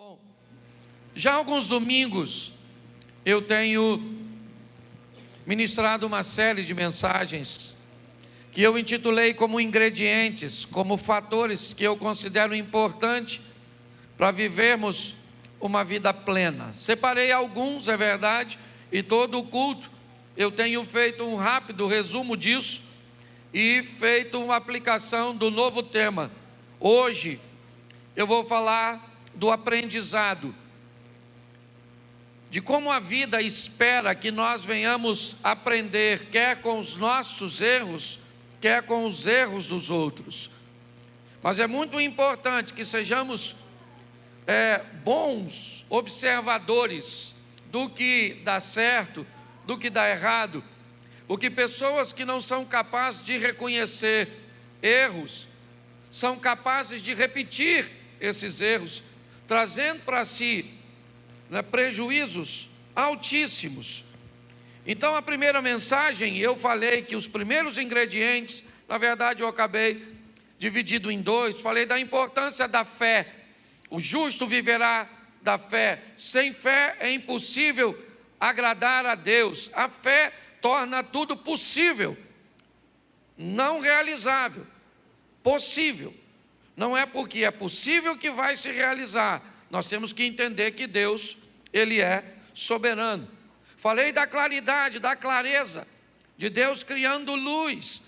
Bom, já há alguns domingos eu tenho ministrado uma série de mensagens que eu intitulei como ingredientes, como fatores que eu considero importante para vivermos uma vida plena. Separei alguns, é verdade, e todo o culto eu tenho feito um rápido resumo disso e feito uma aplicação do novo tema. Hoje eu vou falar do aprendizado, de como a vida espera que nós venhamos aprender, quer com os nossos erros, quer com os erros dos outros. Mas é muito importante que sejamos bons observadores do que dá certo, do que dá errado, porque pessoas que não são capazes de reconhecer erros, são capazes de repetir esses erros, trazendo para si prejuízos altíssimos. Então, a primeira mensagem, eu falei que os primeiros ingredientes, na verdade eu acabei dividido em dois, falei da importância da fé. O justo viverá da fé. Sem fé é impossível agradar a Deus. A fé torna tudo possível, não realizável, possível. Não é porque é possível que vai se realizar. Nós temos que entender que Deus, Ele é soberano. Falei da claridade, da clareza, de Deus criando luz.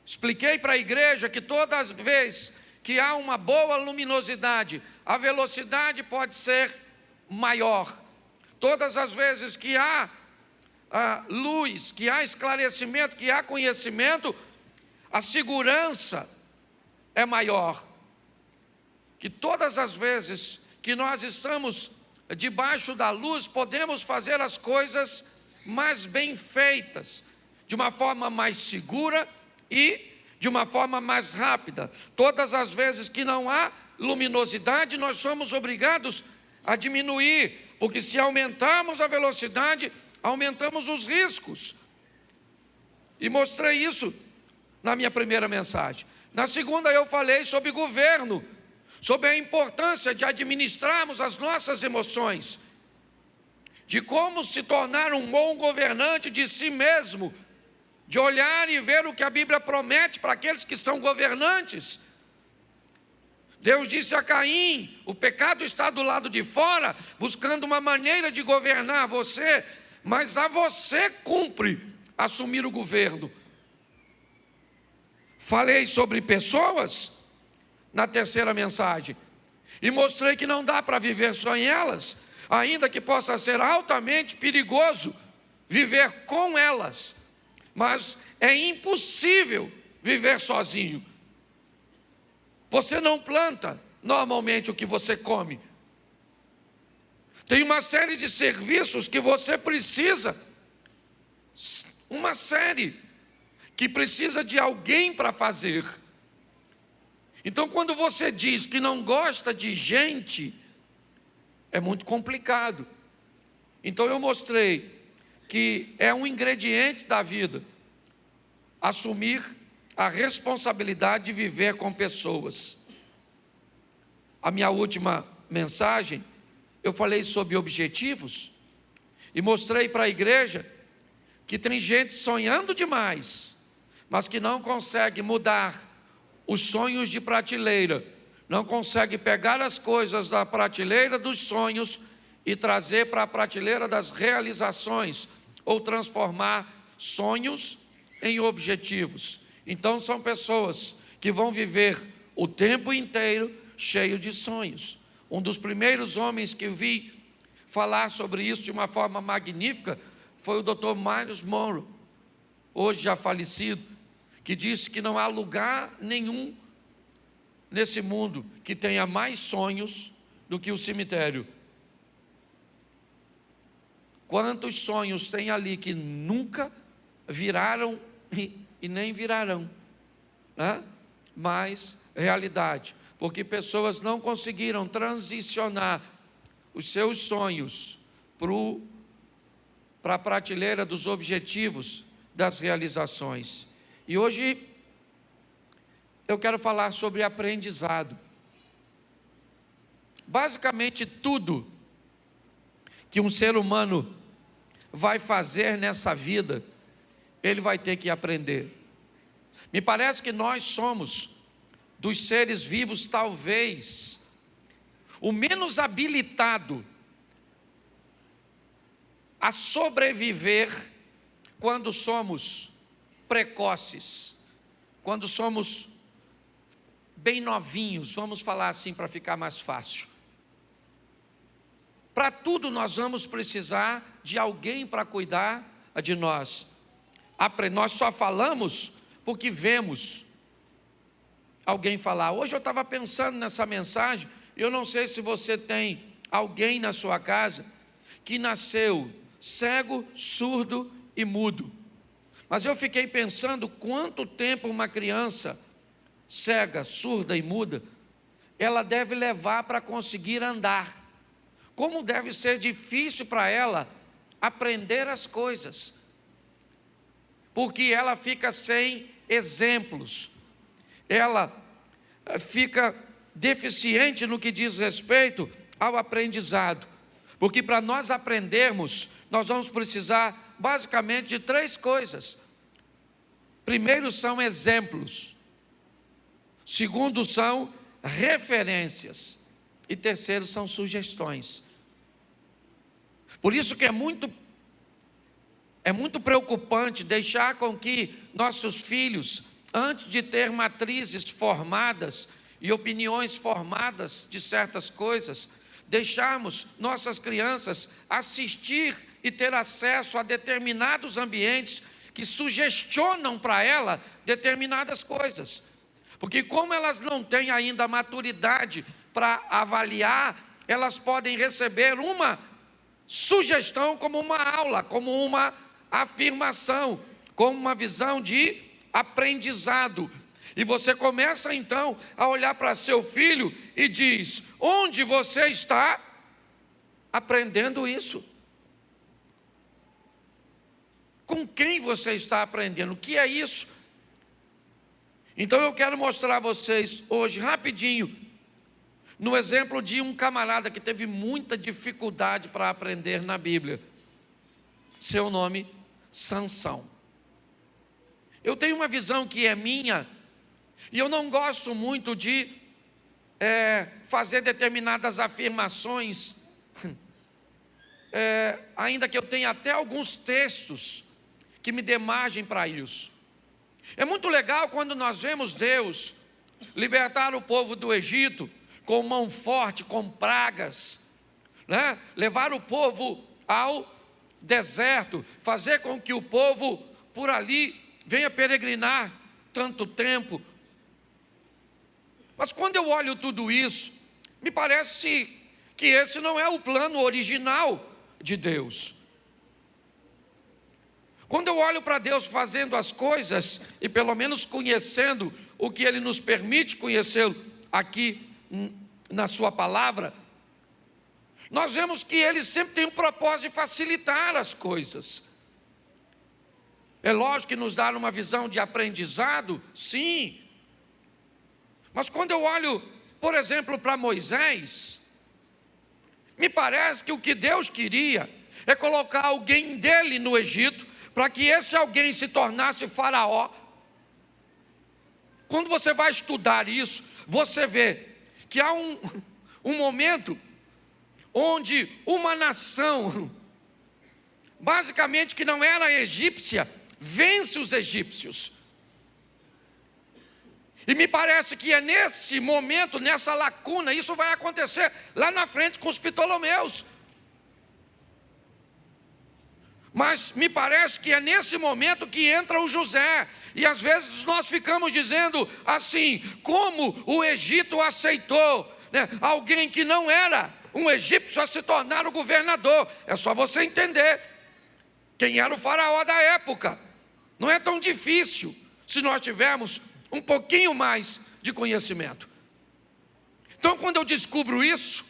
Expliquei para a igreja que toda vez que há uma boa luminosidade, a velocidade pode ser maior. Todas as vezes que há luz, que há esclarecimento, que há conhecimento, a segurança é maior. Que todas as vezes que nós estamos debaixo da luz, podemos fazer as coisas mais bem feitas, de uma forma mais segura e de uma forma mais rápida. Todas as vezes que não há luminosidade, nós somos obrigados a diminuir, porque se aumentarmos a velocidade, aumentamos os riscos. E mostrei isso na minha primeira mensagem. Na segunda eu falei sobre governo, sobre a importância de administrarmos as nossas emoções, de como se tornar um bom governante de si mesmo, de olhar e ver o que a Bíblia promete para aqueles que são governantes. Deus disse a Caim: o pecado está do lado de fora, buscando uma maneira de governar você, mas a você cumpre assumir o governo. Falei sobre pessoas na terceira mensagem e mostrei que não dá para viver só em elas, ainda que possa ser altamente perigoso viver com elas, mas é impossível viver sozinho. Você não planta normalmente o que você come. Tem uma série de serviços que você precisa, uma série que precisa de alguém para fazer. Então, quando você diz que não gosta de gente, é muito complicado. Então, eu mostrei que é um ingrediente da vida assumir a responsabilidade de viver com pessoas. A minha última mensagem, eu falei sobre objetivos e mostrei para a igreja que tem gente sonhando demais, mas que não consegue mudar os sonhos de prateleira, não consegue pegar as coisas da prateleira dos sonhos e trazer para a prateleira das realizações, ou transformar sonhos em objetivos. Então são pessoas que vão viver o tempo inteiro cheio de sonhos. Um dos primeiros homens que eu vi falar sobre isso de uma forma magnífica foi o Dr. Myles Munroe, hoje já falecido, que disse que não há lugar nenhum nesse mundo que tenha mais sonhos do que o cemitério. Quantos sonhos tem ali que nunca viraram e nem virarão, né? Mas realidade, porque pessoas não conseguiram transicionar os seus sonhos para a prateleira dos objetivos, das realizações. E hoje eu quero falar sobre aprendizado. basicamente tudo que um ser humano vai fazer nessa vida, ele vai ter que aprender. Me parece que nós somos, dos seres vivos, talvez o menos habilitado a sobreviver quando somos precoces, quando somos bem novinhos, vamos falar assim para ficar mais fácil. Para tudo nós vamos precisar de alguém para cuidar de nós. Nós só falamos porque vemos alguém falar. Hoje eu estava pensando nessa mensagem, eu não sei se você tem alguém na sua casa que nasceu cego, surdo e mudo. Mas eu fiquei pensando quanto tempo uma criança cega, surda e muda, ela deve levar para conseguir andar. Como deve ser difícil para ela aprender as coisas, porque ela fica sem exemplos, ela fica deficiente no que diz respeito ao aprendizado, porque para nós aprendermos, nós vamos precisar basicamente de 3 coisas. Primeiro são exemplos, segundo são referências e terceiro são sugestões. Por isso que é muito preocupante deixar com que nossos filhos, antes de ter matrizes formadas e opiniões formadas de certas coisas, deixarmos nossas crianças assistir e ter acesso a determinados ambientes que sugestionam para ela determinadas coisas. Porque como elas não têm ainda maturidade para avaliar, elas podem receber uma sugestão como uma aula, como uma afirmação, como uma visão de aprendizado. E você começa então a olhar para seu filho e diz: onde você está aprendendo isso? Com quem você está aprendendo? O que é isso? Então eu quero mostrar a vocês hoje, rapidinho, no exemplo de um camarada que teve muita dificuldade para aprender na Bíblia. Seu nome, Sansão. Eu tenho uma visão que é minha, e eu não gosto muito de fazer determinadas afirmações, ainda que eu tenha até alguns textos que me dê margem para isso. É muito legal quando nós vemos Deus libertar o povo do Egito com mão forte, com pragas, né? Levar o povo ao deserto, fazer com que o povo por ali venha peregrinar tanto tempo. Mas quando eu olho tudo isso, me parece que esse não é o plano original de Deus. Quando eu olho para Deus fazendo as coisas, e pelo menos conhecendo o que Ele nos permite conhecê-lo aqui na sua palavra, nós vemos que Ele sempre tem um propósito de facilitar as coisas. É lógico que nos dá uma visão de aprendizado, sim. Mas quando eu olho, por exemplo, para Moisés, me parece que o que Deus queria é colocar alguém dele no Egito, para que esse alguém se tornasse faraó. Quando você vai estudar isso, você vê que há um momento onde uma nação, basicamente que não era egípcia, vence os egípcios. E me parece que é nesse momento, nessa lacuna, isso vai acontecer lá na frente com os Ptolomeus. Mas me parece que é nesse momento que entra o José. E às vezes nós ficamos dizendo assim: como o Egito aceitou, né, alguém que não era um egípcio a se tornar o governador? É só você entender quem era o faraó da época. Não é tão difícil se nós tivermos um pouquinho mais de conhecimento. Então, quando eu descubro isso,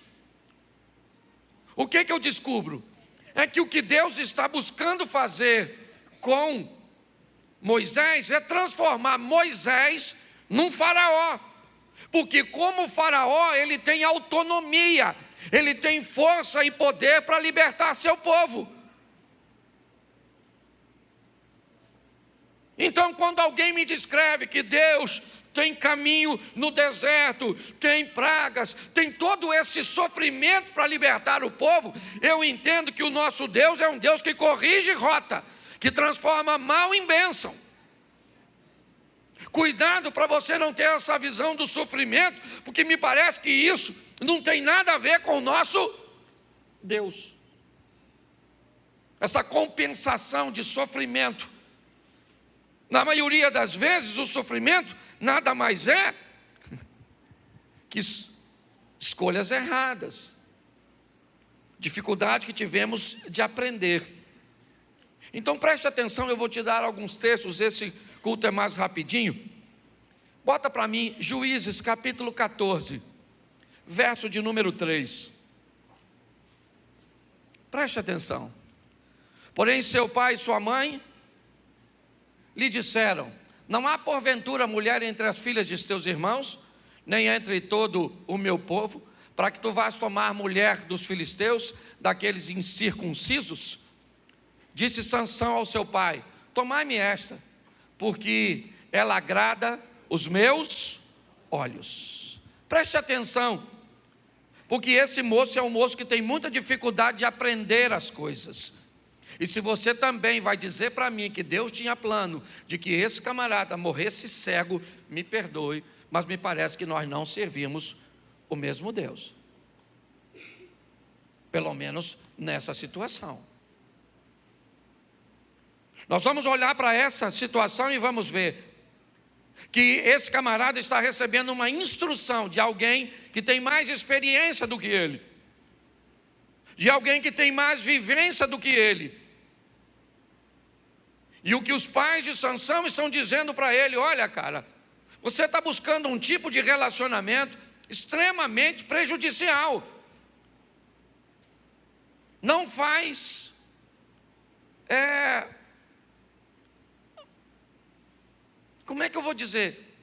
o que eu descubro? É que o que Deus está buscando fazer com Moisés é transformar Moisés num faraó. Porque como Faraó, ele tem autonomia, ele tem força e poder para libertar seu povo. Então, quando alguém me descreve que Deus tem caminho no deserto, tem pragas, tem todo esse sofrimento para libertar o povo, eu entendo que o nosso Deus é um Deus que corrige rota, que transforma mal em bênção. Cuidado para você não ter essa visão do sofrimento, porque me parece que isso não tem nada a ver com o nosso Deus. Essa compensação de sofrimento. Na maioria das vezes, o sofrimento nada mais é que escolhas erradas, dificuldade que tivemos de aprender. Então preste atenção, eu vou te dar alguns textos, esse culto é mais rapidinho. Bota para mim Juízes capítulo 14, verso de número 3. Preste atenção. Porém seu pai e sua mãe lhe disseram: não há porventura mulher entre as filhas de teus irmãos, nem entre todo o meu povo, para que tu vás tomar mulher dos filisteus, daqueles incircuncisos? Disse Sansão ao seu pai: tomai-me esta, porque ela agrada os meus olhos. Preste atenção, porque esse moço é um moço que tem muita dificuldade de aprender as coisas. E se você também vai dizer para mim que Deus tinha plano de que esse camarada morresse cego, me perdoe, mas me parece que nós não servimos o mesmo Deus. Pelo menos nessa situação. Nós vamos olhar para essa situação e vamos ver que esse camarada está recebendo uma instrução de alguém que tem mais experiência do que ele, de alguém que tem mais vivência do que ele. E o que os pais de Sansão estão dizendo para ele: olha, cara, você está buscando um tipo de relacionamento extremamente prejudicial. Não faz como é que eu vou dizer?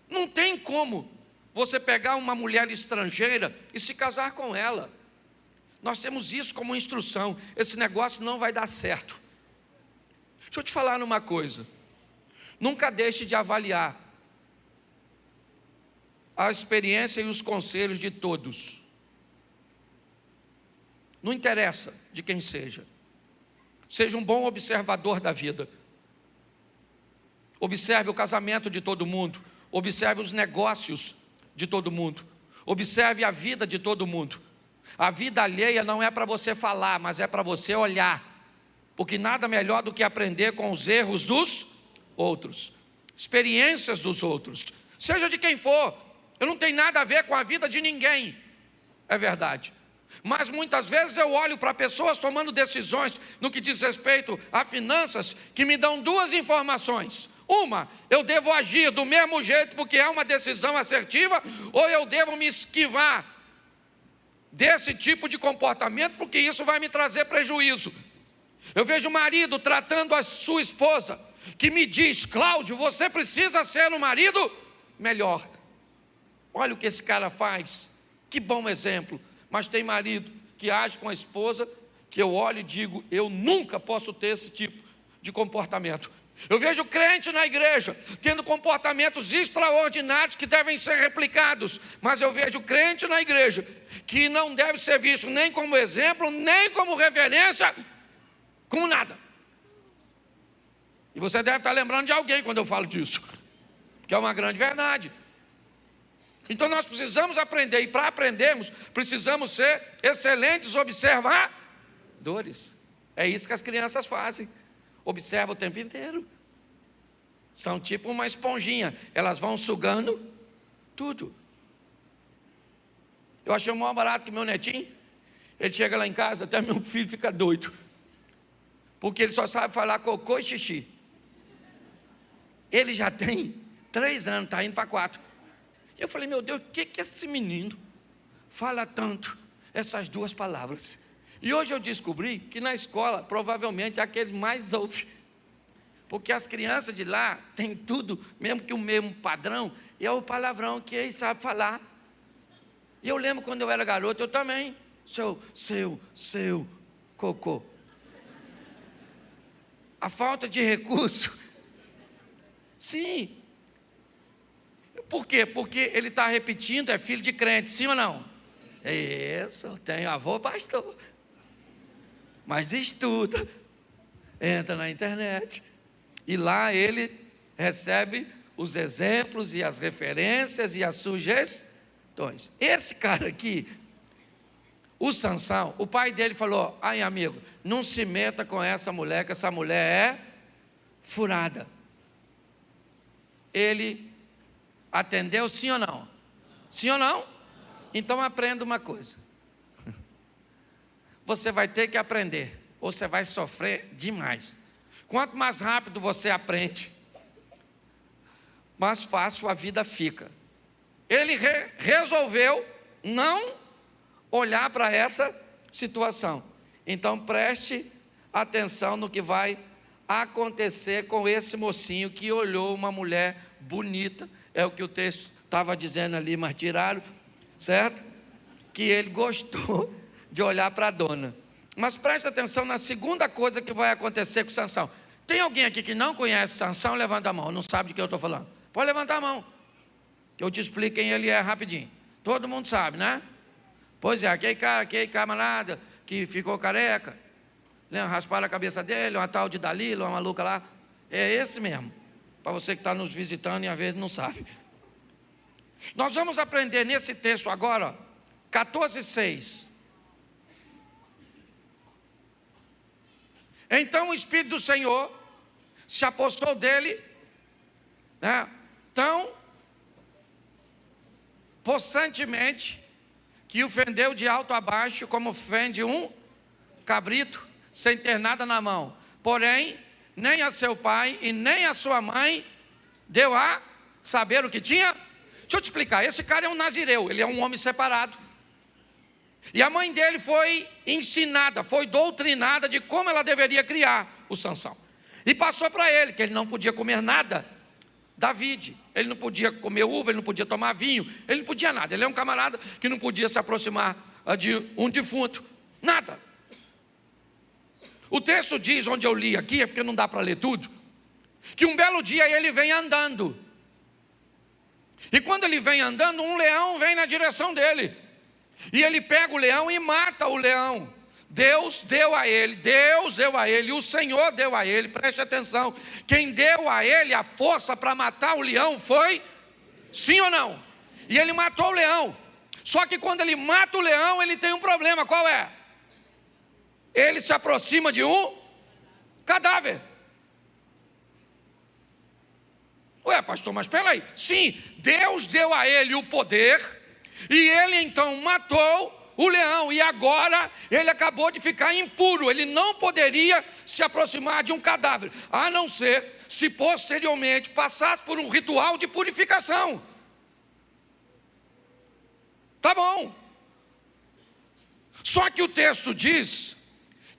Não tem como você pegar uma mulher estrangeira e se casar com ela. Nós temos isso como instrução. Esse negócio não vai dar certo. Deixa eu te falar uma coisa. Nunca deixe de avaliar a experiência e os conselhos de todos. Não interessa de quem seja. Seja um bom observador da vida. Observe o casamento de todo mundo. Observe os negócios de todo mundo. Observe a vida de todo mundo. A vida alheia não é para você falar, mas é para você olhar. Porque nada melhor do que aprender com os erros dos outros, experiências dos outros, seja de quem for. Eu não tenho nada a ver com a vida de ninguém, é verdade. Mas muitas vezes eu olho para pessoas tomando decisões no que diz respeito a finanças, que me dão duas informações. Uma, eu devo agir do mesmo jeito porque é uma decisão assertiva, ou eu devo me esquivar desse tipo de comportamento porque isso vai me trazer prejuízo. Eu vejo o marido tratando a sua esposa, que me diz: Cláudio, você precisa ser um marido melhor. Olha o que esse cara faz, que bom exemplo. Mas tem marido que age com a esposa, que eu olho e digo: eu nunca posso ter esse tipo de comportamento. Eu vejo crente na igreja tendo comportamentos extraordinários que devem ser replicados, mas eu vejo crente na igreja que não deve ser visto nem como exemplo, nem como referência, como nada. E você deve estar lembrando de alguém quando eu falo disso, que é uma grande verdade. Então nós precisamos aprender, e para aprendermos, precisamos ser excelentes observadores. É isso que as crianças fazem, observam o tempo inteiro. São tipo uma esponjinha, elas vão sugando tudo. Eu achei o maior barato que meu netinho, ele chega lá em casa, até meu filho fica doido, porque ele só sabe falar cocô e xixi. Ele já tem 3 anos, está indo para 4. Eu falei: meu Deus, o que esse menino fala tanto essas duas palavras? E hoje eu descobri que na escola provavelmente é aquele mais ouve, porque as crianças de lá têm tudo, mesmo que o mesmo padrão, e é o palavrão que eles sabem falar. E eu lembro quando eu era garoto, eu também, seu cocô. A falta de recurso. Sim. Por quê? Porque ele está repetindo, é filho de crente, sim ou não? Isso, eu tenho avô pastor. Mas estuda, entra na internet, e lá ele recebe os exemplos e as referências e as sugestões. Esse cara aqui, o Sansão, o pai dele falou: ai amigo, não se meta com essa mulher, que essa mulher é furada. Ele atendeu, sim ou não? Sim ou não? Então aprenda uma coisa. Você vai ter que aprender, ou você vai sofrer demais. Quanto mais rápido você aprende, mais fácil a vida fica. Ele resolveu não olhar para essa situação. Então preste atenção no que vai acontecer com esse mocinho que olhou uma mulher bonita, é o que o texto estava dizendo ali, mas tiraram, certo? Que ele gostou de olhar para a dona. Mas preste atenção na segunda coisa que vai acontecer com Sansão. Tem alguém aqui que não conhece Sansão? Levanta a mão, não sabe de que eu estou falando. Pode levantar a mão, que eu te explico quem ele é rapidinho. Todo mundo sabe, né? Pois é, aquele camarada que ficou careca, rasparam a cabeça dele, uma tal de Dalila, uma maluca lá. É esse mesmo, para você que está nos visitando e às vezes não sabe. Nós vamos aprender nesse texto agora, 14:6. Então o Espírito do Senhor se apossou dele, né, tão possantemente, que o fendeu de alto a baixo, como fende um cabrito, sem ter nada na mão. Porém, nem a seu pai e nem a sua mãe deu a saber o que tinha. Deixa eu te explicar, esse cara é um nazireu, ele é um homem separado. E a mãe dele foi ensinada, foi doutrinada de como ela deveria criar o Sansão. E passou para ele que ele não podia comer nada da vide, ele não podia comer uva, ele não podia tomar vinho, ele não podia nada. Ele é um camarada que não podia se aproximar de um defunto, nada. O texto diz, onde eu li aqui, é porque não dá para ler tudo, que um belo dia ele vem andando. E quando ele vem andando, um leão vem na direção dele. E ele pega o leão e mata o leão. Deus deu a ele, e o Senhor deu a ele, preste atenção. Quem deu a ele a força para matar o leão foi, sim ou não? E ele matou o leão. Só que quando ele mata o leão, ele tem um problema, qual é? Ele se aproxima de um cadáver. Ué, pastor, mas espera aí. Sim, Deus deu a ele o poder, e ele então matou o leão, e agora ele acabou de ficar impuro. Ele não poderia se aproximar de um cadáver, a não ser se posteriormente passasse por um ritual de purificação. Tá bom. Só que o texto diz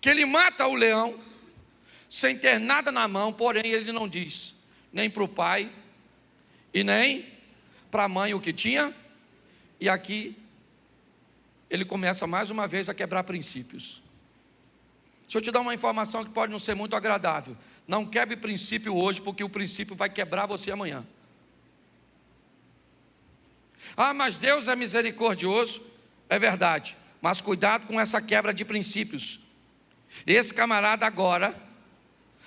que ele mata o leão sem ter nada na mão, porém ele não diz nem para o pai e nem para a mãe o que tinha. E aqui ele começa mais uma vez a quebrar princípios. Deixa eu te dar uma informação que pode não ser muito agradável. Não quebre princípio hoje, porque o princípio vai quebrar você amanhã. Ah, mas Deus é misericordioso. É verdade, mas cuidado com essa quebra de princípios. Esse camarada agora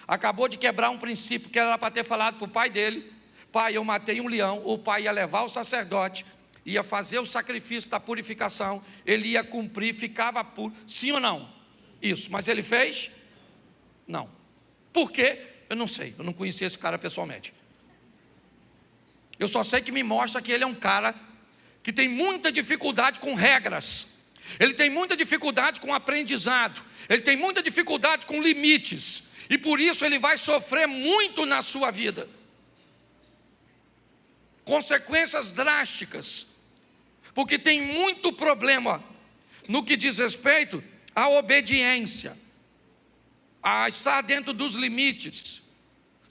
acabou de quebrar um princípio que era para ter falado para o pai dele. Pai, eu matei um leão. O pai ia levar o sacerdote, ia fazer o sacrifício da purificação, ele ia cumprir, ficava puro, sim ou não? Isso, mas ele fez? Não. Por quê? Eu não sei, eu não conhecia esse cara pessoalmente. Eu só sei que me mostra que ele é um cara que tem muita dificuldade com regras, ele tem muita dificuldade com aprendizado, ele tem muita dificuldade com limites, e por isso ele vai sofrer muito na sua vida. Consequências drásticas, porque tem muito problema no que diz respeito à obediência, a estar dentro dos limites,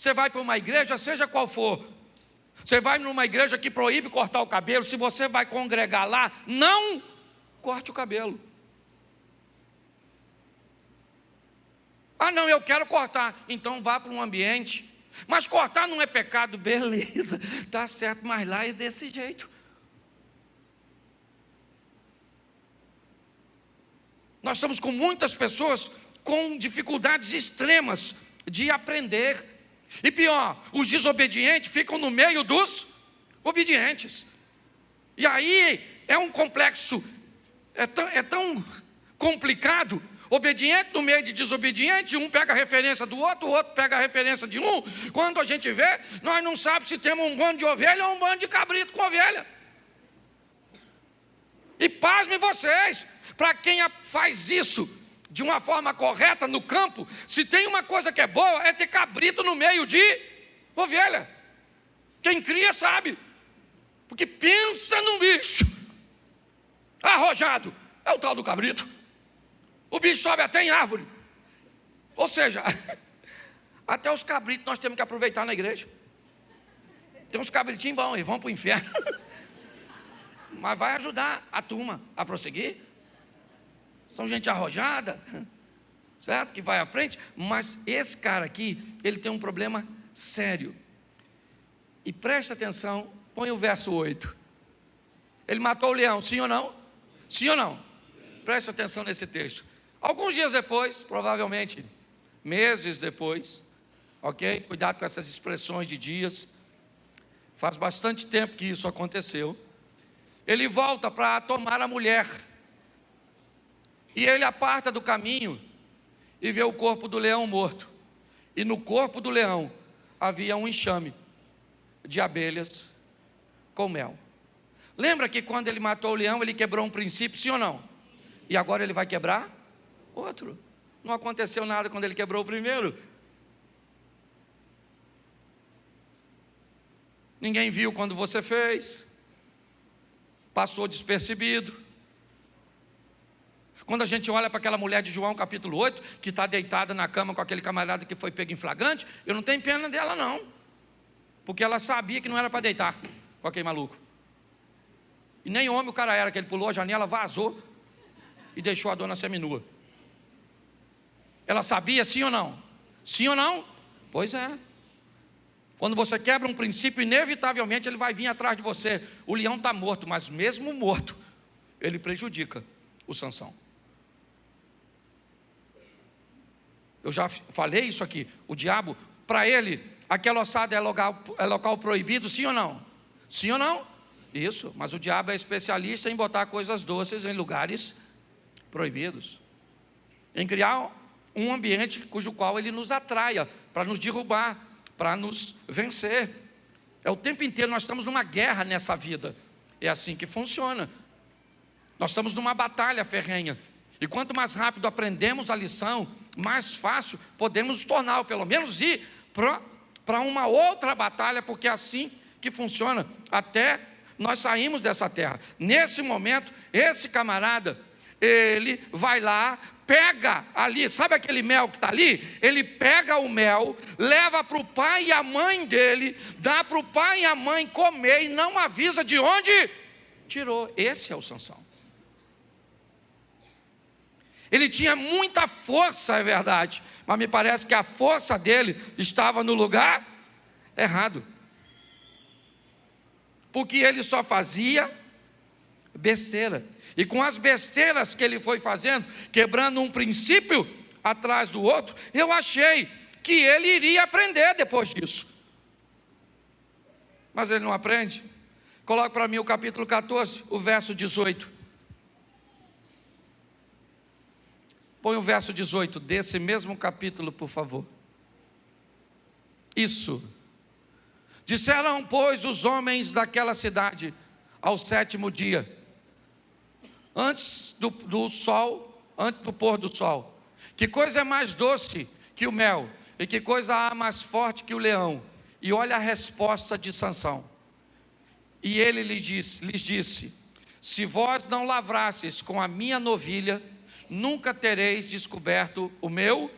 Você vai para uma igreja, seja qual for, você vai numa igreja que proíbe cortar o cabelo, se você vai congregar lá, não corte o cabelo. Ah, não, eu quero cortar. Então vá para um ambiente. Mas cortar não é pecado, beleza, está certo, mas lá é desse jeito. Nós estamos com muitas pessoas com dificuldades extremas de aprender. E pior, os desobedientes ficam no meio dos obedientes. E aí é um complexo, é tão complicado. Obediente no meio de desobediente, um pega a referência do outro, o outro pega a referência de um. Quando a gente vê, nós não sabemos se temos um bando de ovelha ou um bando de cabrito com ovelha. E pasmem vocês, para quem faz isso de uma forma correta no campo, se tem uma coisa que é boa, é ter cabrito no meio de ovelha. Quem cria sabe, porque pensa num bicho arrojado, é o tal do cabrito. O bicho sobe até em árvore. Ou seja, até os cabritos nós temos que aproveitar na igreja. Tem uns cabritinhos bons, eles vão para o inferno. Mas vai ajudar a turma a prosseguir. São gente arrojada, certo? Que vai à frente. Mas esse cara aqui, ele tem um problema sério. E presta atenção, põe o verso 8. Ele matou o leão, sim ou não? Sim ou não? Presta atenção nesse texto. Alguns dias depois, provavelmente meses depois, ok? Cuidado com essas expressões de dias. Faz bastante tempo que isso aconteceu. Ele volta para tomar a mulher. E ele aparta do caminho e vê o corpo do leão morto. E no corpo do leão havia um enxame de abelhas com mel. Lembra que quando ele matou o leão, ele quebrou um princípio, sim ou não? E agora ele vai quebrar outro. Não aconteceu nada quando ele quebrou o primeiro. Ninguém viu quando você fez. Passou despercebido. Quando a gente olha para aquela mulher de João capítulo 8, que está deitada na cama com aquele camarada que foi pego em flagrante, eu não tenho pena dela não, porque ela sabia que não era para deitar com aquele maluco. E nem homem o cara era, que ele pulou a janela, vazou e deixou a dona seminua. Ela sabia, sim ou não? Sim ou não? Pois é. Quando você quebra um princípio, inevitavelmente ele vai vir atrás de você. O leão está morto, mas mesmo morto, ele prejudica o Sansão. Eu já falei isso aqui. O diabo, para ele, aquela ossada é local proibido, sim ou não? Sim ou não? Isso, mas o diabo é especialista em botar coisas doces em lugares proibidos. Em criar um ambiente cujo qual ele nos atraia, para nos derrubar, para nos vencer. É o tempo inteiro, nós estamos numa guerra nessa vida. É assim que funciona. Nós estamos numa batalha ferrenha. E quanto mais rápido aprendemos a lição, mais fácil podemos nos tornar, ou pelo menos ir para uma outra batalha, porque é assim que funciona, até nós saímos dessa terra. Nesse momento, esse camarada, ele vai lá, pega ali, sabe aquele mel que está ali? Ele pega o mel, leva para o pai e a mãe dele, dá para o pai e a mãe comer e não avisa de onde tirou. Esse é o Sansão. Ele tinha muita força, é verdade, mas me parece que a força dele estava no lugar errado. Porque ele só fazia besteira. E com as besteiras que ele foi fazendo, quebrando um princípio atrás do outro, eu achei que ele iria aprender depois disso. Mas ele não aprende. Coloque para mim o capítulo 14, o verso 18. Põe o verso 18 desse mesmo capítulo, por favor. Isso. Disseram, pois, os homens daquela cidade ao 7º dia, antes do sol, antes do pôr do sol: que coisa é mais doce que o mel, e que coisa há mais forte que o leão? E olha a resposta de Sansão. E ele lhes disse: se vós não lavrasseis com a minha novilha, nunca tereis descoberto o meu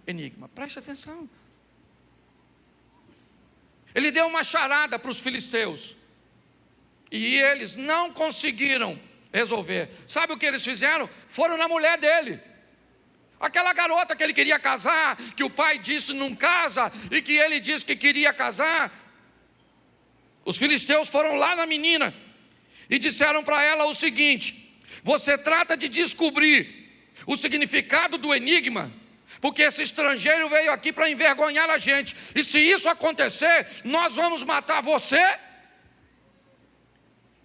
enigma. Preste atenção. Ele deu uma charada para os filisteus. E eles não conseguiram resolver. Sabe o que eles fizeram? Foram na mulher dele. Aquela garota que ele queria casar, que o pai disse não casa, e que ele disse que queria casar. Os filisteus foram lá na menina e disseram para ela o seguinte: você trata de descobrir o significado do enigma, porque esse estrangeiro veio aqui para envergonhar a gente, e se isso acontecer, nós vamos matar você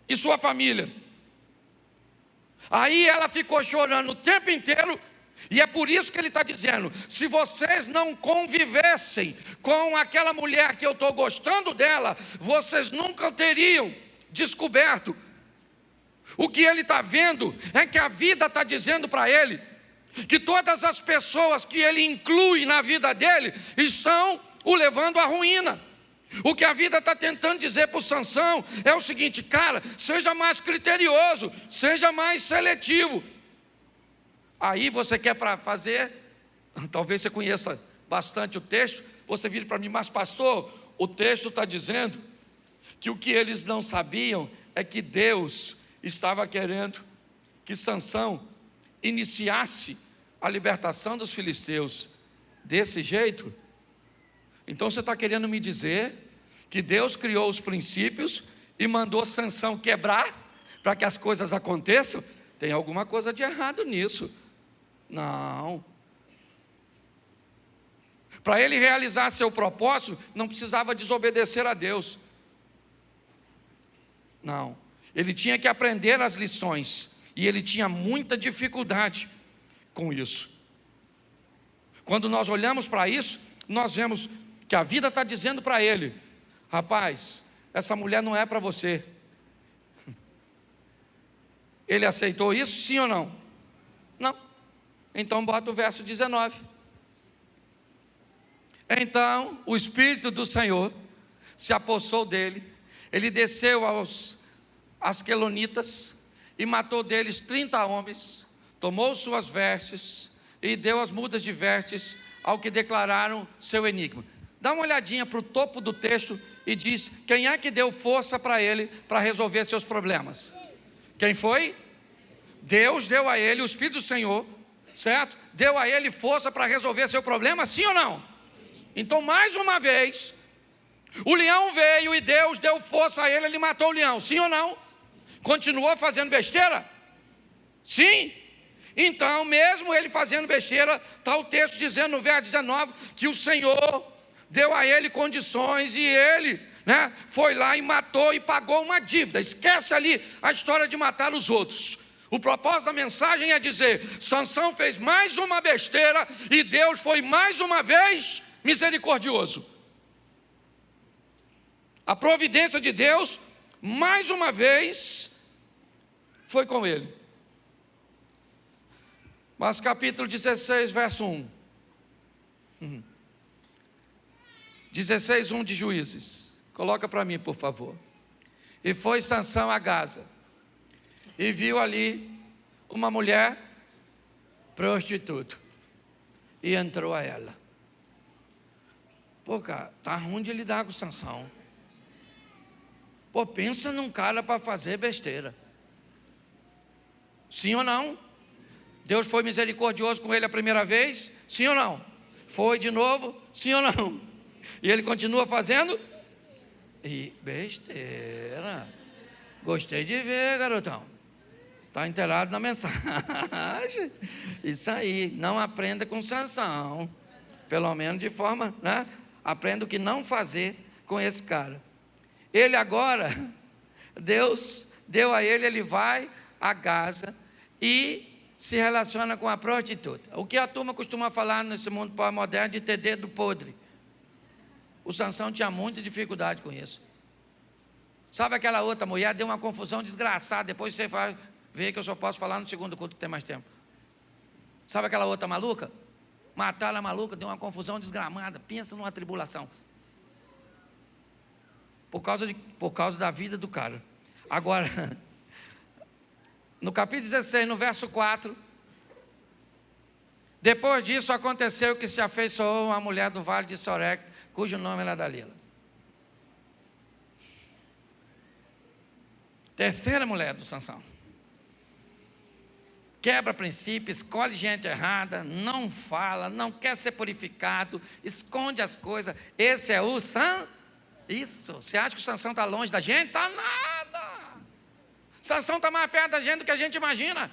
e sua família. Aí ela ficou chorando o tempo inteiro, e é por isso que ele está dizendo: se vocês não convivessem com aquela mulher que eu estou gostando dela, vocês nunca teriam descoberto. O que ele está vendo é que a vida está dizendo para ele que todas as pessoas que ele inclui na vida dele estão o levando à ruína. O que a vida está tentando dizer para o Sansão é o seguinte: cara, seja mais criterioso, seja mais seletivo. Aí você quer para fazer, talvez você conheça bastante o texto, você vira para mim: mas pastor, o texto está dizendo que o que eles não sabiam é que Deus estava querendo que Sansão iniciasse a libertação dos filisteus desse jeito. Então você está querendo me dizer que Deus criou os princípios e mandou Sansão quebrar para que as coisas aconteçam? Tem alguma coisa de errado nisso. Não. Para ele realizar seu propósito, não precisava desobedecer a Deus. Não. Ele tinha que aprender as lições, e ele tinha muita dificuldade com isso. Quando nós olhamos para isso, nós vemos que a vida está dizendo para ele: rapaz, essa mulher não é para você. Ele aceitou isso, sim ou não? Não. Então bota o verso 19. Então o Espírito do Senhor se apossou dele, ele desceu aos asquelonitas e matou deles 30 homens, tomou suas vestes e deu as mudas de vestes ao que declararam seu enigma. Dá uma olhadinha para o topo do texto e diz: quem é que deu força para ele para resolver seus problemas? Quem foi? Deus deu a ele, o Espírito do Senhor, certo? Deu a ele força para resolver seu problema, sim ou não? Então, mais uma vez, o leão veio e Deus deu força a ele, ele matou o leão, sim ou não? Continuou fazendo besteira? Sim. Então, mesmo ele fazendo besteira, está o texto dizendo no verso 19 que o Senhor deu a ele condições e ele, foi lá e matou e pagou uma dívida. Esquece ali a história de matar os outros. O propósito da mensagem é dizer: Sansão fez mais uma besteira e Deus foi mais uma vez misericordioso. A providência de Deus, mais uma vez, foi com ele. Mas capítulo 16, verso 1. 16, 1 de Juízes. Coloca para mim, por favor. E foi Sansão a Gaza, e viu ali uma mulher prostituta, e entrou a ela. Pô, cara, tá ruim de lidar com Sansão. Pô, pensa num cara para fazer besteira. Sim ou não? Deus foi misericordioso com ele a primeira vez? Sim ou não? Foi de novo? Sim ou não? E ele continua fazendo? E besteira. Gostei de ver, garotão. Está inteirado na mensagem. Isso aí. Não aprenda com Sansão. Pelo menos de forma, aprenda o que não fazer com esse cara. Ele agora, Deus deu a ele, ele vai a Gaza e se relaciona com a prostituta. O que a turma costuma falar nesse mundo pós-moderno de ter dedo podre. O Sansão tinha muita dificuldade com isso. Sabe aquela outra mulher? Deu uma confusão desgraçada. Depois você vai ver que eu só posso falar no segundo culto que tem mais tempo. Sabe aquela outra maluca? Mataram a maluca, deu uma confusão desgramada. Pensa numa tribulação. Por causa da vida do cara. Agora, no capítulo 16, no verso 4, depois disso aconteceu que se afeiçoou uma mulher do vale de Sorek, cujo nome era Dalila. Terceira mulher do Sansão. Quebra princípio, escolhe gente errada, não fala, não quer ser purificado, esconde as coisas. Esse é o Isso. Você acha que o Sansão está longe da gente? Está nada. Sansão está mais perto da gente do que a gente imagina.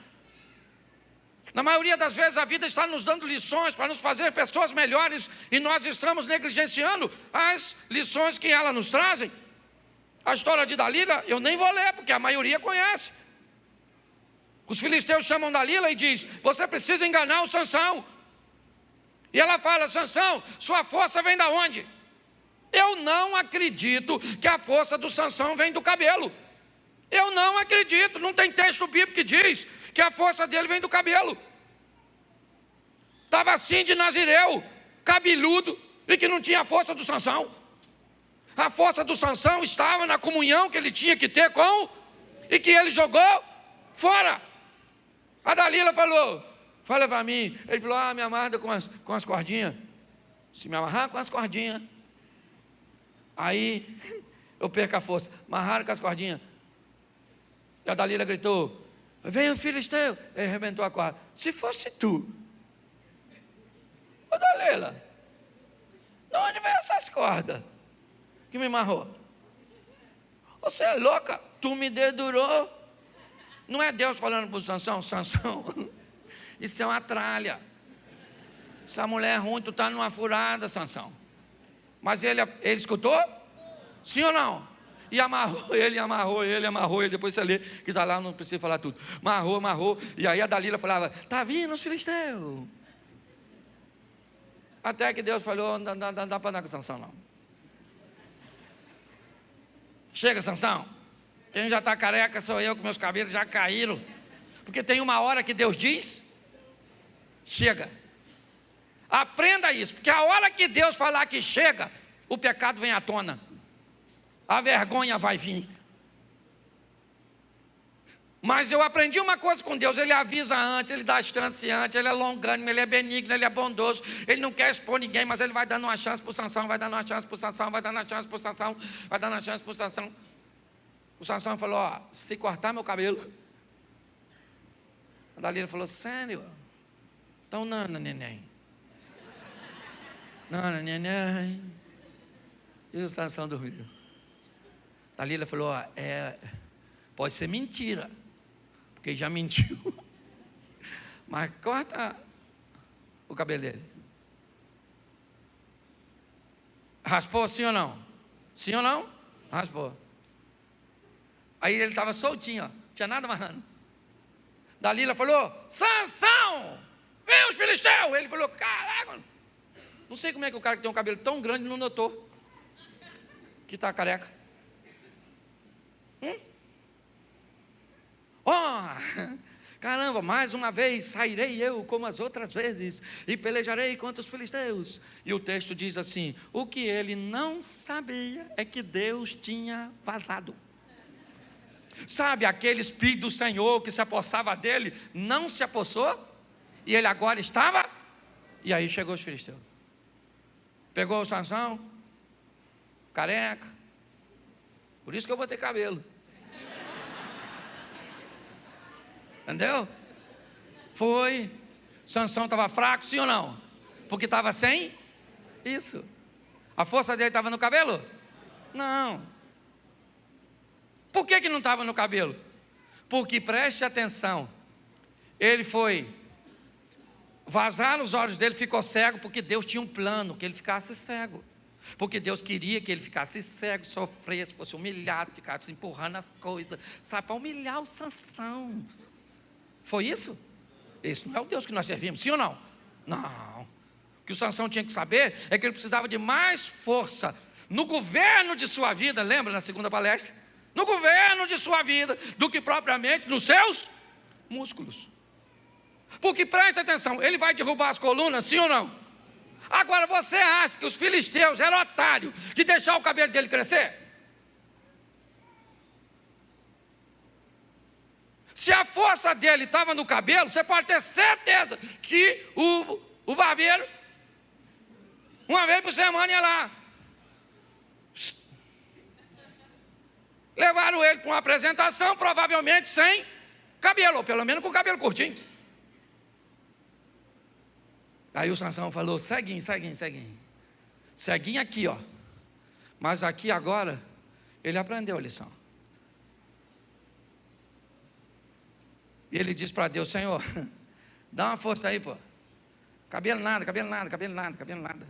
Na maioria das vezes a vida está nos dando lições para nos fazer pessoas melhores e nós estamos negligenciando as lições que ela nos trazem. A história de Dalila eu nem vou ler porque a maioria conhece. Os filisteus chamam Dalila e diz: você precisa enganar o Sansão. E ela fala: Sansão, sua força vem da onde? Eu não acredito que a força do Sansão vem do cabelo. Eu não acredito, não tem texto bíblico que diz que a força dele vem do cabelo. Estava assim de Nazireu, cabeludo, e que não tinha a força do Sansão. A força do Sansão estava na comunhão que ele tinha que ter com, e que ele jogou fora. A Dalila falou: fala para mim. Ele falou: me amarra com as cordinhas. Se me amarrar com as cordinhas, aí eu perco a força. Amarraram com as cordinhas. E a Dalila gritou: vem o filisteu. Ele arrebentou a corda. Se fosse tu, ô Dalila, de onde veio essas cordas que me amarrou? Você é louca? Tu me dedurou. Não é Deus falando para o Sansão: Sansão, isso é uma tralha. Essa mulher é ruim, tu está numa furada, Sansão. Mas ele escutou? Sim ou não? E amarrou ele. Depois você lê, que está lá, não precisa falar tudo. Amarrou. E aí a Dalila falava: está vindo os filisteus. Até que Deus falou: não dá para andar com Sansão não. Chega, Sansão. Quem já está careca sou eu, com meus cabelos já caíram. Porque tem uma hora que Deus diz: chega. Aprenda isso, porque a hora que Deus falar que chega, o pecado vem à tona. A vergonha vai vir. Mas eu aprendi uma coisa com Deus: Ele avisa antes, Ele dá chance antes, Ele é longânimo, Ele é benigno, Ele é bondoso. Ele não quer expor ninguém, mas Ele vai dando uma chance para o Sansão, vai dando uma chance para o Sansão, vai dando uma chance para o Sansão, vai dando uma chance para o Sansão. O Sansão falou: se cortar meu cabelo. A Dalila falou: sério? Então nana, neném. Nana, neném. E o Sansão dormiu. A Dalila falou: pode ser mentira, porque já mentiu. Mas corta o cabelo dele. Raspou, sim ou não? Sim ou não? Raspou. Aí ele estava soltinho, ó, não tinha nada amarrando. Dalila falou: Sansão, vem os filisteus. Ele falou: caraca, não sei como é que o cara que tem um cabelo tão grande não notou que está careca. Caramba, mais uma vez sairei eu como as outras vezes e pelejarei contra os filisteus. E o texto diz assim: o que ele não sabia é que Deus tinha vazado. Sabe, aquele espírito do Senhor que se apossava dele, não se apossou, e ele agora estava, e aí chegou os filisteus. Pegou o Sansão, careca, por isso que eu botei cabelo. Entendeu? Foi. Sansão estava fraco, sim ou não? Porque estava sem isso. A força dele estava no cabelo? Não. Por que não estava no cabelo? Porque, preste atenção, ele foi vazar os olhos dele, ficou cego, porque Deus tinha um plano, que ele ficasse cego. Porque Deus queria que ele ficasse cego, sofresse, fosse humilhado, ficasse empurrando as coisas, sabe, para humilhar o Sansão. Foi isso? Esse não é o Deus que nós servimos, sim ou não? Não. O que o Sansão tinha que saber é que ele precisava de mais força no governo de sua vida, lembra na segunda palestra? No governo de sua vida, do que propriamente nos seus músculos. Porque preste atenção, ele vai derrubar as colunas, sim ou não? Agora você acha que os filisteus eram otários de deixar o cabelo dele crescer? Se a força dele estava no cabelo, você pode ter certeza que o barbeiro, uma vez por semana, ia lá. Levaram ele para uma apresentação, provavelmente sem cabelo, ou pelo menos com o cabelo curtinho. Aí o Sansão falou: ceguinho. Ceguinho aqui, ó. Mas aqui agora, ele aprendeu a lição. E ele disse para Deus: Senhor, dá uma força aí, pô. Cabelo nada.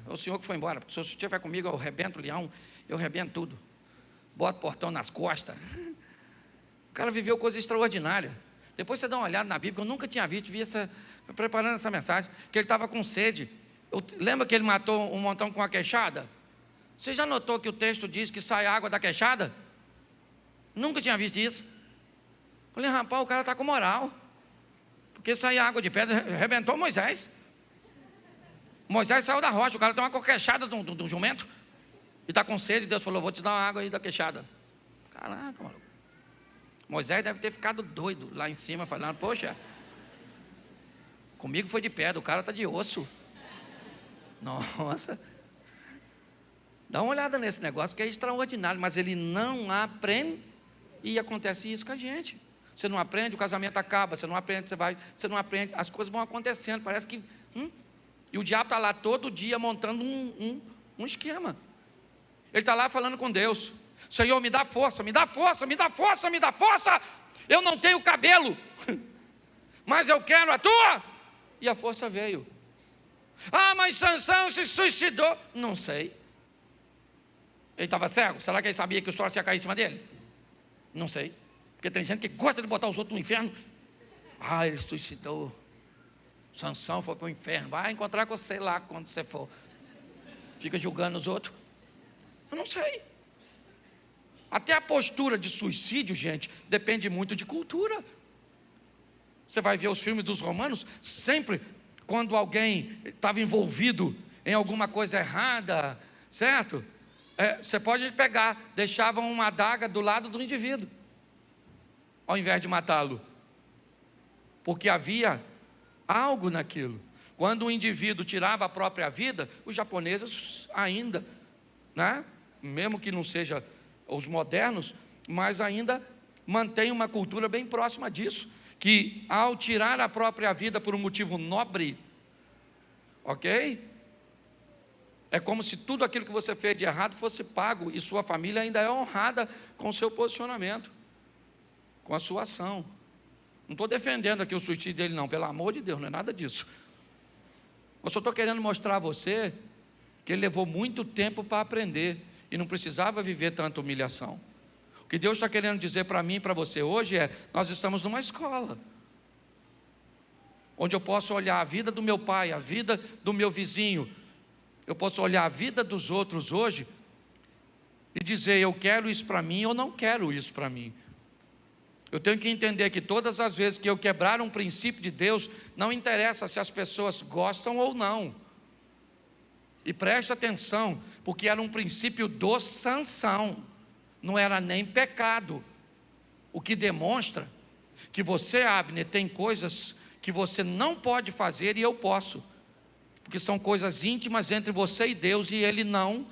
O senhor que foi embora, porque se o senhor estiver comigo, eu rebento o leão, eu rebento tudo. Boto o portão nas costas. O cara viveu coisa extraordinária. Depois você dá uma olhada na Bíblia, que eu nunca tinha visto, preparando essa mensagem, que ele estava com sede. Lembra que ele matou um montão com a queixada? Você já notou que o texto diz que sai água da queixada? Nunca tinha visto isso. Falei: rapaz, o cara está com moral. Porque sai água de pedra, arrebentou Moisés. Moisés saiu da rocha, o cara tem uma queixada do jumento. E está com sede, Deus falou: vou te dar uma água aí da queixada. Caraca, maluco. Moisés deve ter ficado doido lá em cima, falando: poxa, comigo foi de pedra, o cara está de osso. Nossa. Dá uma olhada nesse negócio que é extraordinário, mas ele não aprende, e acontece isso com a gente. Você não aprende, o casamento acaba, você não aprende, você não aprende, as coisas vão acontecendo, parece que... E o diabo está lá todo dia montando um esquema. Ele está lá falando com Deus: Senhor, me dá força. Eu não tenho cabelo, mas eu quero a tua. E a força veio. Ah, mas Sansão se suicidou. Não sei. Ele estava cego? Será que ele sabia que os troços iam cair em cima dele? Não sei. Porque tem gente que gosta de botar os outros no inferno. Ah, ele suicidou. Sansão foi para o inferno. Vai encontrar com você lá quando você for. Fica julgando os outros. Eu não sei. Até a postura de suicídio, gente, depende muito de cultura. Você vai ver os filmes dos romanos, sempre quando alguém estava envolvido em alguma coisa errada, certo? Você pode pegar, deixavam uma adaga do lado do indivíduo, ao invés de matá-lo. Porque havia algo naquilo. Quando o indivíduo tirava a própria vida, os japoneses ainda, né? Mesmo que não seja os modernos, mas ainda mantém uma cultura bem próxima disso, que ao tirar a própria vida por um motivo nobre, ok? É como se tudo aquilo que você fez de errado fosse pago, e sua família ainda é honrada com o seu posicionamento, com a sua ação. Não estou defendendo aqui o suicídio dele não, pelo amor de Deus, não é nada disso. Eu só estou querendo mostrar a você que ele levou muito tempo para aprender, e não precisava viver tanta humilhação. O que Deus está querendo dizer para mim e para você hoje é: nós estamos numa escola, onde eu posso olhar a vida do meu pai, a vida do meu vizinho, eu posso olhar a vida dos outros hoje, e dizer: eu quero isso para mim ou não quero isso para mim. Eu tenho que entender que todas as vezes que eu quebrar um princípio de Deus, não interessa se as pessoas gostam ou não. E preste atenção, porque era um princípio do Sansão, não era nem pecado. O que demonstra que você, Abner, tem coisas que você não pode fazer e eu posso, porque são coisas íntimas entre você e Deus, e ele não.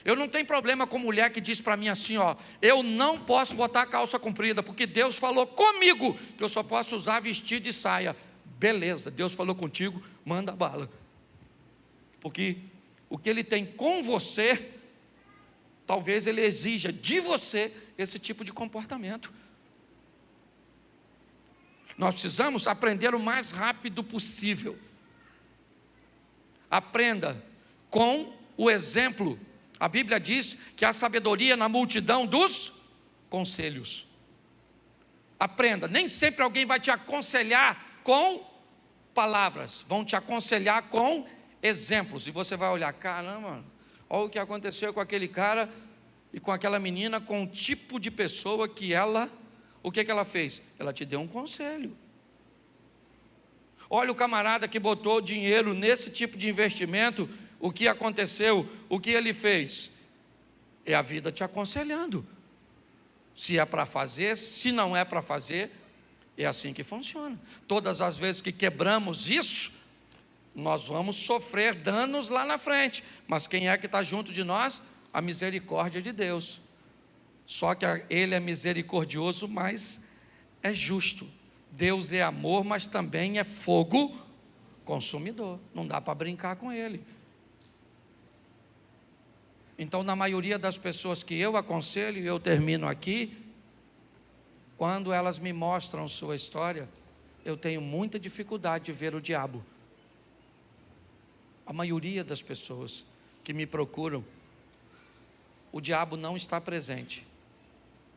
Eu não tenho problema com mulher que diz para mim assim, ó: eu não posso botar calça comprida, porque Deus falou comigo que eu só posso usar vestido e saia. Beleza, Deus falou contigo, manda bala. Porque o que ele tem com você, talvez ele exija de você esse tipo de comportamento. Nós precisamos aprender o mais rápido possível. Aprenda com o exemplo. A Bíblia diz que há sabedoria na multidão dos conselhos. Aprenda, nem sempre alguém vai te aconselhar com palavras, vão te aconselhar com exemplos, e você vai olhar: caramba, olha o que aconteceu com aquele cara e com aquela menina, com o tipo de pessoa que ela, o que ela fez? Ela te deu um conselho. Olha o camarada que botou dinheiro nesse tipo de investimento, o que aconteceu, o que ele fez? É a vida te aconselhando, se é para fazer, se não é para fazer. É assim que funciona. Todas as vezes que quebramos isso, nós vamos sofrer danos lá na frente, mas quem é que está junto de nós? A misericórdia de Deus. Só que ele é misericordioso, mas é justo. Deus é amor, mas também é fogo consumidor. Não dá para brincar com ele. Então, na maioria das pessoas que eu aconselho, e eu termino aqui, quando elas me mostram sua história, eu tenho muita dificuldade de ver o diabo. A maioria das pessoas que me procuram, o diabo não está presente.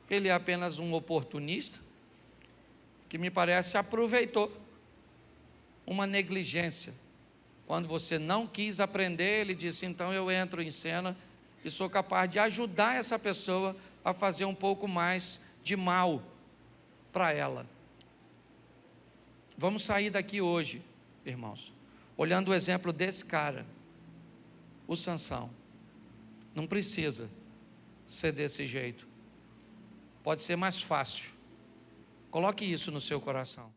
Ele é apenas um oportunista, que me parece aproveitou uma negligência. Quando você não quis aprender, ele disse, então eu entro em cena e sou capaz de ajudar essa pessoa a fazer um pouco mais de mal para ela. Vamos sair daqui hoje, irmãos, olhando o exemplo desse cara, o Sansão. Não precisa ser desse jeito. Pode ser mais fácil. Coloque isso no seu coração.